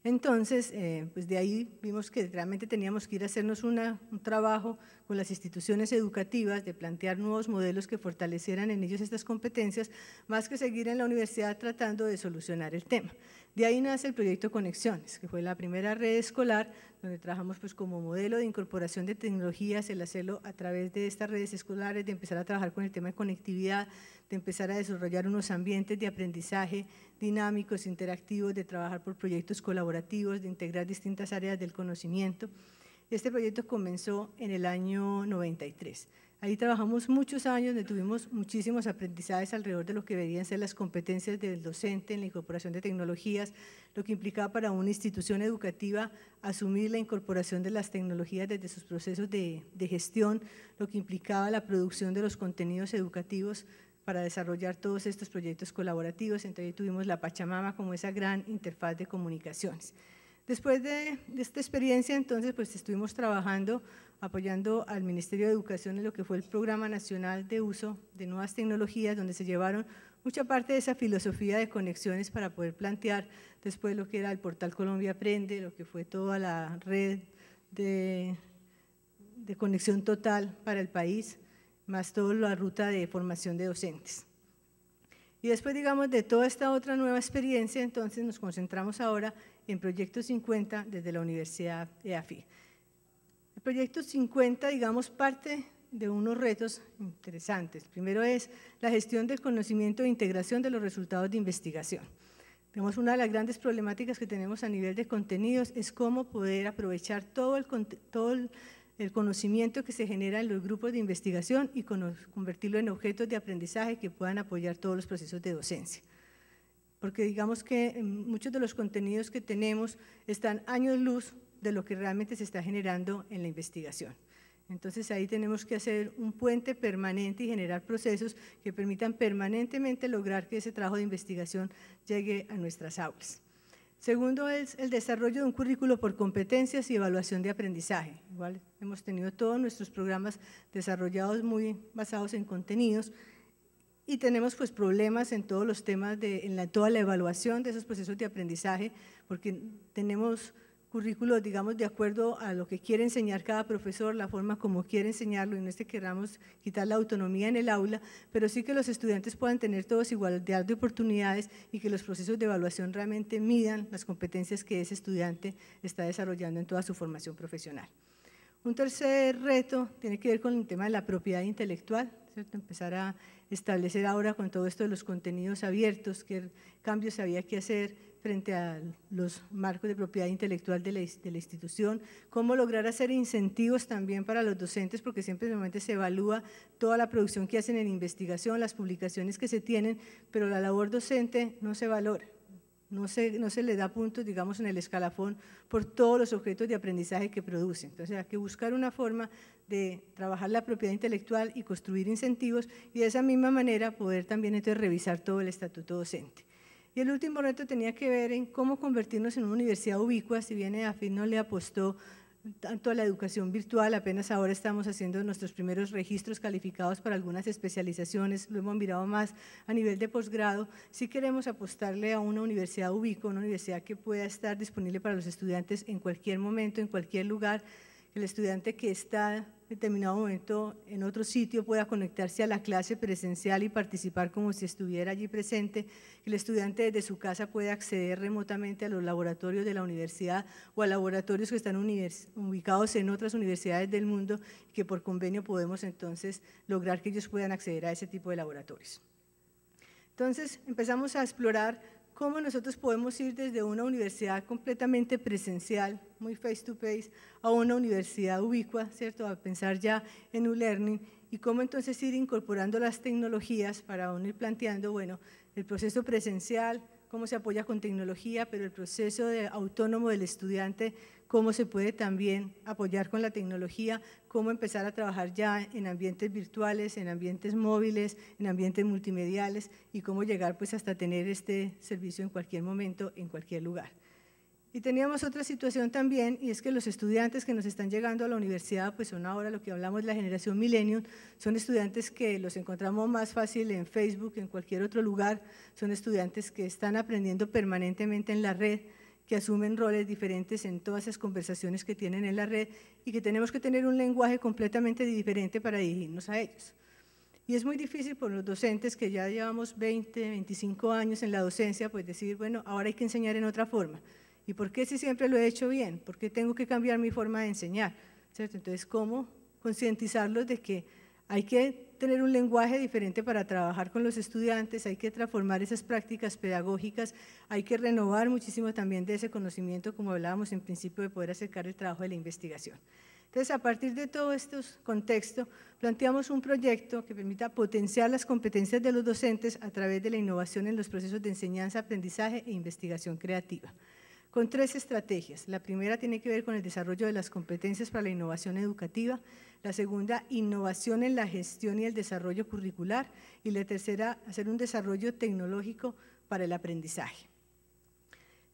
Entonces, pues de ahí vimos que realmente teníamos que ir a hacernos un trabajo con las instituciones educativas de plantear nuevos modelos que fortalecieran en ellos estas competencias, más que seguir en la universidad tratando de solucionar el tema. De ahí nace el proyecto Conexiones, que fue la primera red escolar donde trabajamos pues como modelo de incorporación de tecnologías, el hacerlo a través de estas redes escolares, de empezar a trabajar con el tema de conectividad, de empezar a desarrollar unos ambientes de aprendizaje dinámicos, interactivos, de trabajar por proyectos colaborativos, de integrar distintas áreas del conocimiento. Este proyecto comenzó en el año 93. Ahí trabajamos muchos años, donde tuvimos muchísimos aprendizajes alrededor de lo que deberían ser las competencias del docente en la incorporación de tecnologías, lo que implicaba para una institución educativa asumir la incorporación de las tecnologías desde sus procesos de gestión, lo que implicaba la producción de los contenidos educativos para desarrollar todos estos proyectos colaborativos. Entonces ahí tuvimos la Pachamama como esa gran interfaz de comunicaciones. Después de esta experiencia, entonces, pues estuvimos trabajando, apoyando al Ministerio de Educación en lo que fue el Programa Nacional de Uso de Nuevas Tecnologías, donde se llevaron mucha parte de esa filosofía de conexiones para poder plantear después lo que era el portal Colombia Aprende, lo que fue toda la red de conexión total para el país, más toda la ruta de formación de docentes. Y después, digamos, de toda esta otra nueva experiencia, entonces nos concentramos ahora en Proyecto 50 desde la Universidad EAFIT. El Proyecto 50, digamos, parte de unos retos interesantes. Primero es la gestión del conocimiento e integración de los resultados de investigación. Digamos, una de las grandes problemáticas que tenemos a nivel de contenidos es cómo poder aprovechar todo el conocimiento que se genera en los grupos de investigación y convertirlo en objetos de aprendizaje que puedan apoyar todos los procesos de docencia. Porque digamos que muchos de los contenidos que tenemos están años luz de lo que realmente se está generando en la investigación. Entonces ahí tenemos que hacer un puente permanente y generar procesos que permitan permanentemente lograr que ese trabajo de investigación llegue a nuestras aulas. Segundo es el desarrollo de un currículo por competencias y evaluación de aprendizaje. Igual hemos tenido todos nuestros programas desarrollados muy basados en contenidos y tenemos pues problemas en todos los temas, en toda la evaluación de esos procesos de aprendizaje, porque tenemos currículos, digamos, de acuerdo a lo que quiere enseñar cada profesor, la forma como quiere enseñarlo, y no es que queramos quitar la autonomía en el aula, pero sí que los estudiantes puedan tener todos igualdad de oportunidades y que los procesos de evaluación realmente midan las competencias que ese estudiante está desarrollando en toda su formación profesional. Un tercer reto tiene que ver con el tema de la propiedad intelectual, ¿cierto? Empezar a establecer ahora con todo esto de los contenidos abiertos, qué cambios había que hacer frente a los marcos de propiedad intelectual de la institución, cómo lograr hacer incentivos también para los docentes, porque siempre normalmente se evalúa toda la producción que hacen en investigación, las publicaciones que se tienen, pero la labor docente no se valora. No se le da puntos, digamos, en el escalafón por todos los objetos de aprendizaje que producen. Entonces hay que buscar una forma de trabajar la propiedad intelectual y construir incentivos y de esa misma manera poder también entonces revisar todo el estatuto docente. Y el último reto tenía que ver en cómo convertirnos en una universidad ubicua. Si bien EAFIT no le apostó tanto a la educación virtual, apenas ahora estamos haciendo nuestros primeros registros calificados para algunas especializaciones, lo hemos mirado más a nivel de posgrado, sí queremos apostarle a una universidad ubicua, una universidad que pueda estar disponible para los estudiantes en cualquier momento, en cualquier lugar, el estudiante que está en determinado momento en otro sitio pueda conectarse a la clase presencial y participar como si estuviera allí presente, que el estudiante desde su casa pueda acceder remotamente a los laboratorios de la universidad o a laboratorios que están ubicados en otras universidades del mundo, que por convenio podemos entonces lograr que ellos puedan acceder a ese tipo de laboratorios. Entonces empezamos a explorar cómo nosotros podemos ir desde una universidad completamente presencial, muy face to face, a una universidad ubicua, ¿cierto? A pensar ya en un learning y cómo entonces ir incorporando las tecnologías para aún ir planteando, bueno, el proceso presencial, cómo se apoya con tecnología, pero el proceso autónomo del estudiante, cómo se puede también apoyar con la tecnología, cómo empezar a trabajar ya en ambientes virtuales, en ambientes móviles, en ambientes multimediales y cómo llegar pues hasta tener este servicio en cualquier momento, en cualquier lugar. Y teníamos otra situación también, y es que los estudiantes que nos están llegando a la universidad, pues son ahora lo que hablamos de la generación millennium, son estudiantes que los encontramos más fácil en Facebook, en cualquier otro lugar, son estudiantes que están aprendiendo permanentemente en la red, que asumen roles diferentes en todas esas conversaciones que tienen en la red y que tenemos que tener un lenguaje completamente diferente para dirigirnos a ellos. Y es muy difícil por los docentes que ya llevamos 20, 25 años en la docencia, pues decir, bueno, ahora hay que enseñar en otra forma. ¿Y por qué si siempre lo he hecho bien? ¿Por qué tengo que cambiar mi forma de enseñar? ¿Cierto? Entonces, ¿cómo concientizarlos de que hay que tener un lenguaje diferente para trabajar con los estudiantes, hay que transformar esas prácticas pedagógicas, hay que renovar muchísimo también de ese conocimiento, como hablábamos en principio, de poder acercar el trabajo de la investigación? Entonces, a partir de todo este contexto, planteamos un proyecto que permita potenciar las competencias de los docentes a través de la innovación en los procesos de enseñanza, aprendizaje e investigación creativa, con 3 estrategias. La primera tiene que ver con el desarrollo de las competencias para la innovación educativa, la segunda, innovación en la gestión y el desarrollo curricular, y la tercera, hacer un desarrollo tecnológico para el aprendizaje.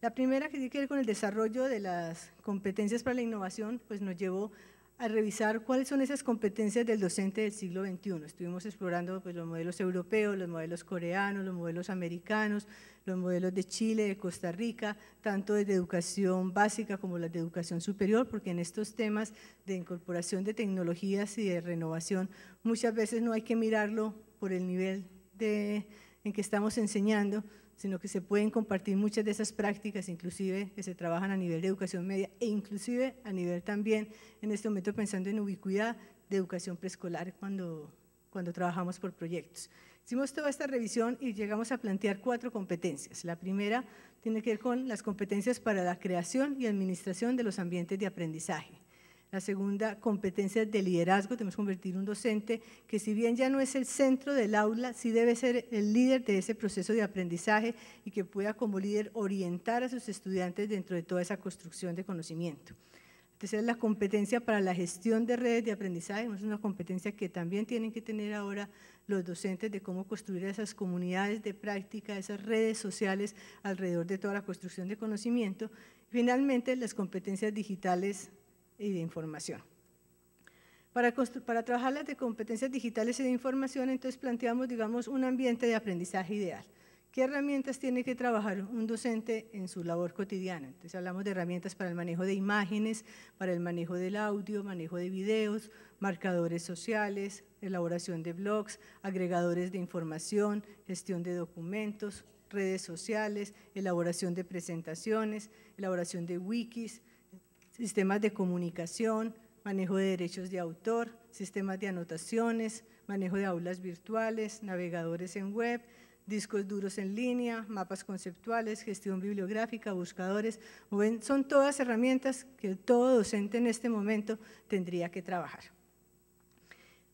La primera, que tiene que ver con el desarrollo de las competencias para la innovación, pues nos llevó a revisar cuáles son esas competencias del docente del siglo XXI. Estuvimos explorando pues, los modelos europeos, los modelos coreanos, los modelos americanos, los modelos de Chile, de Costa Rica, tanto de educación básica como las de educación superior, porque en estos temas de incorporación de tecnologías y de renovación, muchas veces no hay que mirarlo por el nivel en que estamos enseñando, sino que se pueden compartir muchas de esas prácticas, inclusive que se trabajan a nivel de educación media e inclusive a nivel también, en este momento pensando en ubicuidad, de educación preescolar cuando trabajamos por proyectos. Hicimos toda esta revisión y llegamos a plantear 4 competencias. La primera tiene que ver con las competencias para la creación y administración de los ambientes de aprendizaje. La segunda, competencias de liderazgo. Tenemos que convertir un docente que, si bien ya no es el centro del aula, sí debe ser el líder de ese proceso de aprendizaje y que pueda como líder orientar a sus estudiantes dentro de toda esa construcción de conocimiento. Tercera es la competencia para la gestión de redes de aprendizaje. Es una competencia que también tienen que tener ahora los docentes, de cómo construir esas comunidades de práctica, esas redes sociales alrededor de toda la construcción de conocimiento. Finalmente, las competencias digitales y de información. Para trabajar las de competencias digitales y de información, entonces planteamos, digamos, un ambiente de aprendizaje ideal. ¿Qué herramientas tiene que trabajar un docente en su labor cotidiana? Entonces hablamos de herramientas para el manejo de imágenes, para el manejo del audio, manejo de videos, marcadores sociales, elaboración de blogs, agregadores de información, gestión de documentos, redes sociales, elaboración de presentaciones, elaboración de wikis, sistemas de comunicación, manejo de derechos de autor, sistemas de anotaciones, manejo de aulas virtuales, navegadores en web, discos duros en línea, mapas conceptuales, gestión bibliográfica, buscadores. Son todas herramientas que todo docente en este momento tendría que trabajar.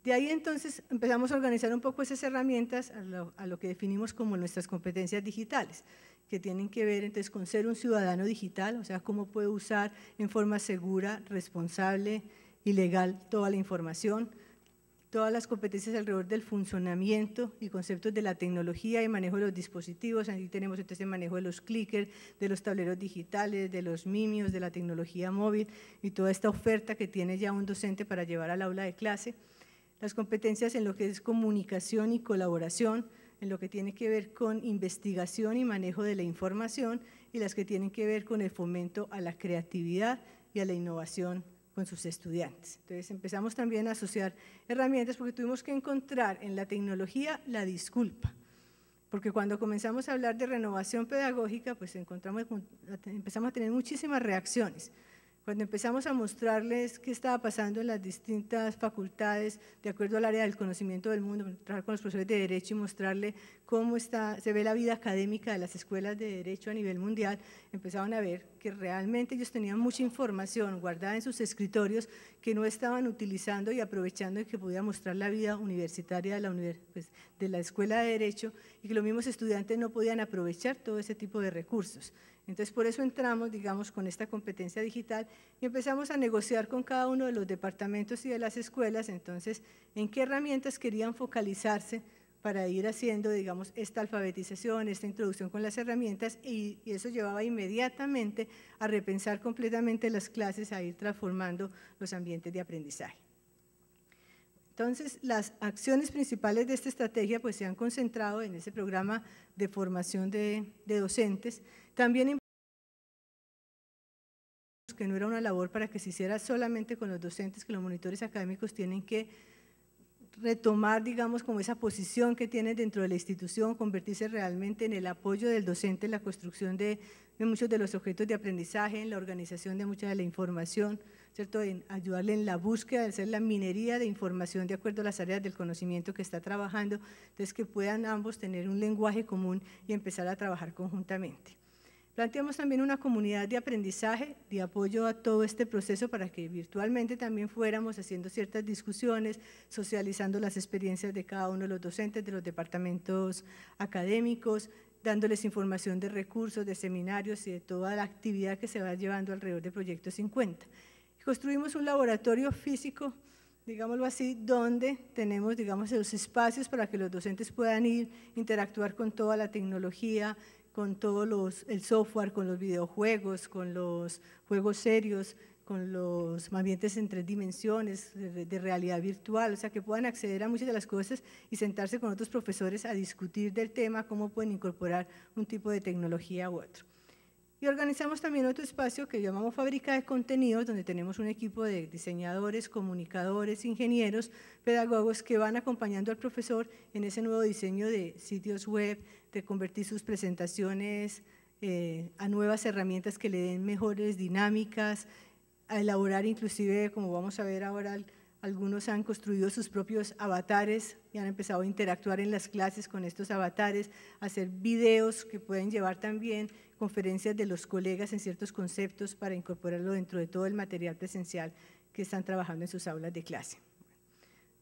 De ahí entonces empezamos a organizar un poco esas herramientas a lo que definimos como nuestras competencias digitales, que tienen que ver entonces con ser un ciudadano digital, o sea, cómo puede usar en forma segura, responsable y legal toda la información, todas las competencias alrededor del funcionamiento y conceptos de la tecnología y manejo de los dispositivos. Aquí tenemos entonces el manejo de los clickers, de los tableros digitales, de los mimios, de la tecnología móvil y toda esta oferta que tiene ya un docente para llevar al aula de clase. Las competencias en lo que es comunicación y colaboración, en lo que tiene que ver con investigación y manejo de la información, y las que tienen que ver con el fomento a la creatividad y a la innovación con sus estudiantes. Entonces empezamos también a asociar herramientas, porque tuvimos que encontrar en la tecnología la disculpa, porque cuando comenzamos a hablar de renovación pedagógica, pues empezamos a tener muchísimas reacciones. Cuando empezamos a mostrarles qué estaba pasando en las distintas facultades, de acuerdo al área del conocimiento del mundo, trabajar con los profesores de Derecho y mostrarle cómo se ve la vida académica de las escuelas de Derecho a nivel mundial, empezaban a ver que realmente ellos tenían mucha información guardada en sus escritorios que no estaban utilizando y aprovechando, y que podía mostrar la vida universitaria de la Escuela de Derecho, y que los mismos estudiantes no podían aprovechar todo ese tipo de recursos. Entonces, por eso entramos, digamos, con esta competencia digital y empezamos a negociar con cada uno de los departamentos y de las escuelas, entonces, en qué herramientas querían focalizarse para ir haciendo, digamos, esta alfabetización, esta introducción con las herramientas, y eso llevaba inmediatamente a repensar completamente las clases, a ir transformando los ambientes de aprendizaje. Entonces, las acciones principales de esta estrategia pues se han concentrado en ese programa de formación de docentes. También que no era una labor para que se hiciera solamente con los docentes, que los monitores académicos tienen que retomar, digamos, como esa posición que tienen dentro de la institución, convertirse realmente en el apoyo del docente en la construcción de muchos de los objetos de aprendizaje, en la organización de mucha de la información, ¿cierto? En ayudarle en la búsqueda, de hacer la minería de información de acuerdo a las áreas del conocimiento que está trabajando, entonces que puedan ambos tener un lenguaje común y empezar a trabajar conjuntamente. Planteamos también una comunidad de aprendizaje, de apoyo a todo este proceso para que virtualmente también fuéramos haciendo ciertas discusiones, socializando las experiencias de cada uno de los docentes, de los departamentos académicos, dándoles información de recursos, de seminarios y de toda la actividad que se va llevando alrededor de Proyecto 50. Construimos un laboratorio físico, digámoslo así, donde tenemos, digamos, los espacios para que los docentes puedan ir, interactuar con toda la tecnología, con todo el software, con los videojuegos, con los juegos serios, con los ambientes en 3 dimensiones, de realidad virtual, o sea, que puedan acceder a muchas de las cosas y sentarse con otros profesores a discutir del tema, cómo pueden incorporar un tipo de tecnología u otro. Y organizamos también otro espacio que llamamos Fábrica de Contenidos, donde tenemos un equipo de diseñadores, comunicadores, ingenieros, pedagogos que van acompañando al profesor en ese nuevo diseño de sitios web, de convertir sus presentaciones a nuevas herramientas que le den mejores dinámicas, a elaborar inclusive, como vamos a ver ahora, algunos han construido sus propios avatares y han empezado a interactuar en las clases con estos avatares, hacer videos que pueden llevar también conferencias de los colegas en ciertos conceptos para incorporarlo dentro de todo el material presencial que están trabajando en sus aulas de clase.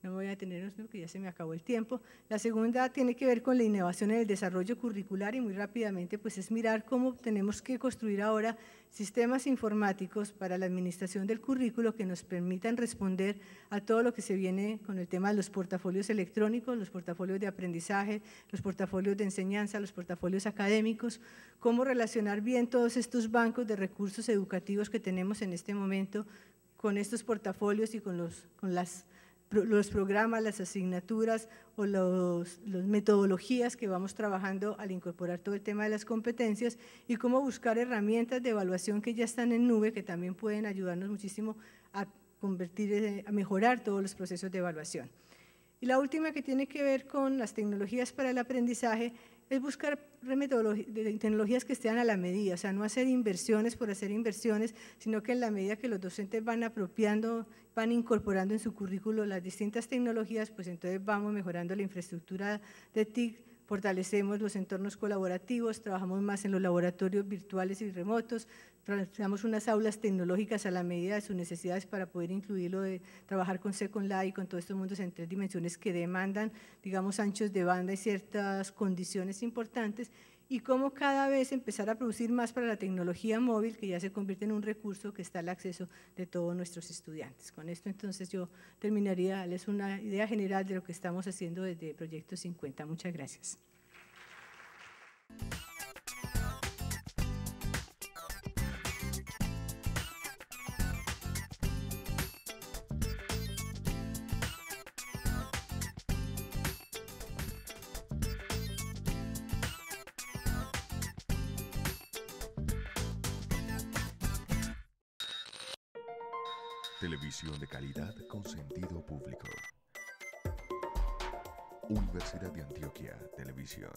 No me voy a detener porque ya se me acabó el tiempo. La segunda tiene que ver con la innovación en el desarrollo curricular y muy rápidamente pues es mirar cómo tenemos que construir ahora sistemas informáticos para la administración del currículo que nos permitan responder a todo lo que se viene con el tema de los portafolios electrónicos, los portafolios de aprendizaje, los portafolios de enseñanza, los portafolios académicos, cómo relacionar bien todos estos bancos de recursos educativos que tenemos en este momento con estos portafolios y con los programas, las asignaturas o las metodologías que vamos trabajando al incorporar todo el tema de las competencias y cómo buscar herramientas de evaluación que ya están en nube que también pueden ayudarnos muchísimo a mejorar todos los procesos de evaluación. Y la última, que tiene que ver con las tecnologías para el aprendizaje, es buscar tecnologías que estén a la medida, o sea, no hacer inversiones por hacer inversiones, sino que en la medida que los docentes van apropiando, van incorporando en su currículo las distintas tecnologías, pues entonces vamos mejorando la infraestructura de TIC, fortalecemos los entornos colaborativos, trabajamos más en los laboratorios virtuales y remotos, damos unas aulas tecnológicas a la medida de sus necesidades para poder incluirlo, de trabajar con Second Life y con todos estos mundos en 3 dimensiones que demandan, digamos, anchos de banda y ciertas condiciones importantes, y cómo cada vez empezar a producir más para la tecnología móvil, que ya se convierte en un recurso que está al acceso de todos nuestros estudiantes. Con esto entonces yo terminaría, darles una idea general de lo que estamos haciendo desde Proyecto 50. Muchas gracias. Televisión de calidad con sentido público. Universidad de Antioquia Televisión.